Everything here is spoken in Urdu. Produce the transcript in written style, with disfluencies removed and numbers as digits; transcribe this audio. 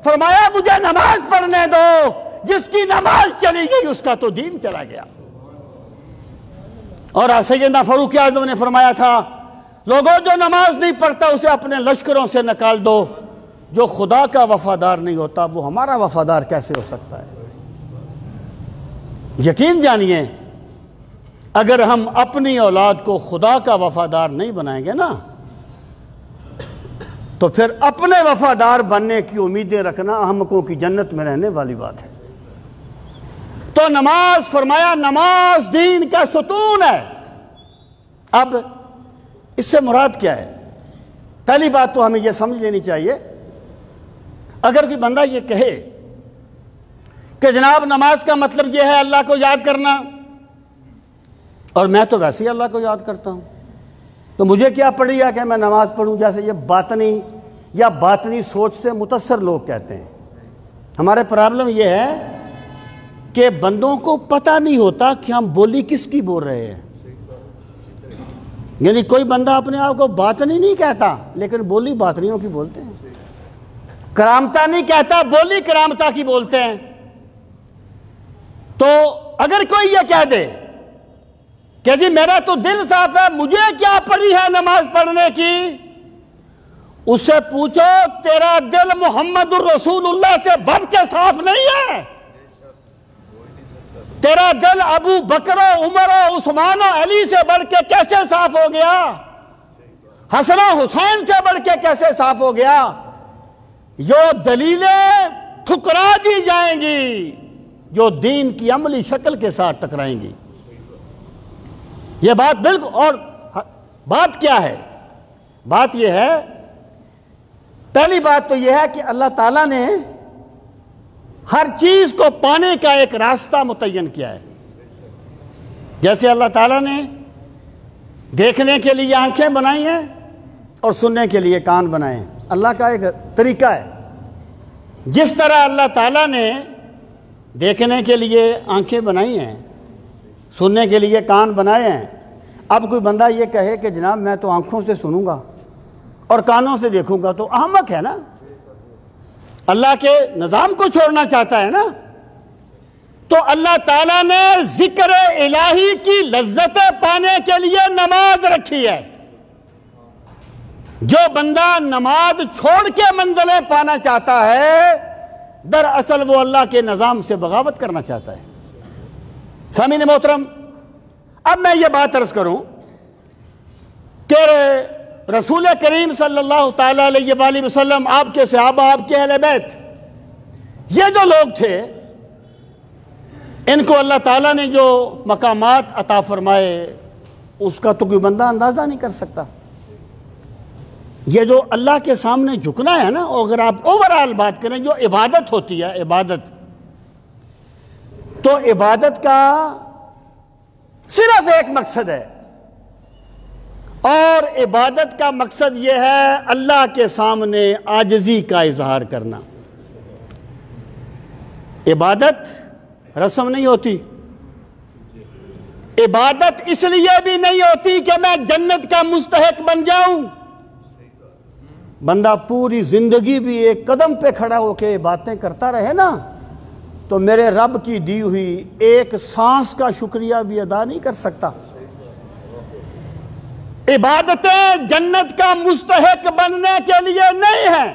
فرمایا مجھے نماز پڑھنے دو، جس کی نماز چلی گئی اس کا تو دین چلا گیا۔ اور سیدنا فاروق اعظم نے فرمایا تھا لوگوں جو نماز نہیں پڑھتا اسے اپنے لشکروں سے نکال دو، جو خدا کا وفادار نہیں ہوتا وہ ہمارا وفادار کیسے ہو سکتا ہے؟ یقین جانیے اگر ہم اپنی اولاد کو خدا کا وفادار نہیں بنائیں گے نا تو پھر اپنے وفادار بننے کی امیدیں رکھنا احمقوں کی جنت میں رہنے والی بات ہے۔ تو نماز، فرمایا نماز دین کا ستون ہے۔ اب اس سے مراد کیا ہے؟ پہلی بات تو ہمیں یہ سمجھ لینی چاہیے، اگر کوئی بندہ یہ کہے کہ جناب نماز کا مطلب یہ ہے اللہ کو یاد کرنا، اور میں تو ویسے ہی اللہ کو یاد کرتا ہوں، تو مجھے کیا پڑی ہے کہ میں نماز پڑھوں، جیسے یہ باطنی یا باطنی سوچ سے متاثر لوگ کہتے ہیں۔ ہمارے پرابلم یہ ہے کہ بندوں کو پتہ نہیں ہوتا کہ ہم بولی کس کی بول رہے ہیں۔ یعنی کوئی بندہ اپنے آپ کو باطنی نہیں کہتا لیکن بولی باطنیوں کی بولتے ہیں، کرامتا نہیں کہتا بولی کرامتا کی بولتے ہیں۔ تو اگر کوئی یہ کہہ دے کہ جی میرا تو دل صاف ہے، مجھے کیا پڑی ہے نماز پڑھنے کی، اس سے پوچھو تیرا دل محمد الرسول اللہ سے بڑھ کے صاف نہیں ہے؟ تیرا دل ابو بکر و عمر و عثمان و علی سے بڑھ کے کیسے صاف ہو گیا؟ حسن و حسین سے بڑھ کے کیسے صاف ہو گیا؟ یہ دلیلیں ٹھکرا دی جائیں گی جو دین کی عملی شکل کے ساتھ ٹکرائیں گی۔ یہ بات بالکل، اور بات کیا ہے؟ بات یہ ہے، پہلی بات تو یہ ہے کہ اللہ تعالیٰ نے ہر چیز کو پانے کا ایک راستہ متعین کیا ہے۔ جیسے اللہ تعالیٰ نے دیکھنے کے لیے آنکھیں بنائی ہیں اور سننے کے لیے کان بنائے ہیں، اللہ کا ایک طریقہ ہے۔ جس طرح اللہ تعالیٰ نے دیکھنے کے لیے آنکھیں بنائی ہیں، سننے کے لیے کان بنائے ہیں، اب کوئی بندہ یہ کہے کہ جناب میں تو آنکھوں سے سنوں گا اور کانوں سے دیکھوں گا، تو احمق ہے نا، اللہ کے نظام کو چھوڑنا چاہتا ہے نا۔ تو اللہ تعالیٰ نے ذکر الہی کی لذتیں پانے کے لیے نماز رکھی ہے۔ جو بندہ نماز چھوڑ کے منزلیں پانا چاہتا ہے دراصل وہ اللہ کے نظام سے بغاوت کرنا چاہتا ہے۔ سامعین محترم، اب میں یہ بات عرض کروں کہ رسول کریم صلی اللہ تعالیٰ علیہ وآلہ وسلم، آپ کے صحابہ، آپ کے اہل بیت، یہ جو لوگ تھے ان کو اللہ تعالیٰ نے جو مقامات عطا فرمائے اس کا تو کوئی بندہ اندازہ نہیں کر سکتا۔ یہ جو اللہ کے سامنے جھکنا ہے نا، اگر آپ اوورآل بات کریں جو عبادت ہوتی ہے، عبادت تو عبادت کا صرف ایک مقصد ہے، اور عبادت کا مقصد یہ ہے اللہ کے سامنے عاجزی کا اظہار کرنا۔ عبادت رسم نہیں ہوتی، عبادت اس لیے بھی نہیں ہوتی کہ میں جنت کا مستحق بن جاؤں۔ بندہ پوری زندگی بھی ایک قدم پہ کھڑا ہو کے باتیں کرتا رہے نا تو میرے رب کی دی ہوئی ایک سانس کا شکریہ بھی ادا نہیں کر سکتا۔ عبادتیں جنت کا مستحق بننے کے لیے نہیں ہیں،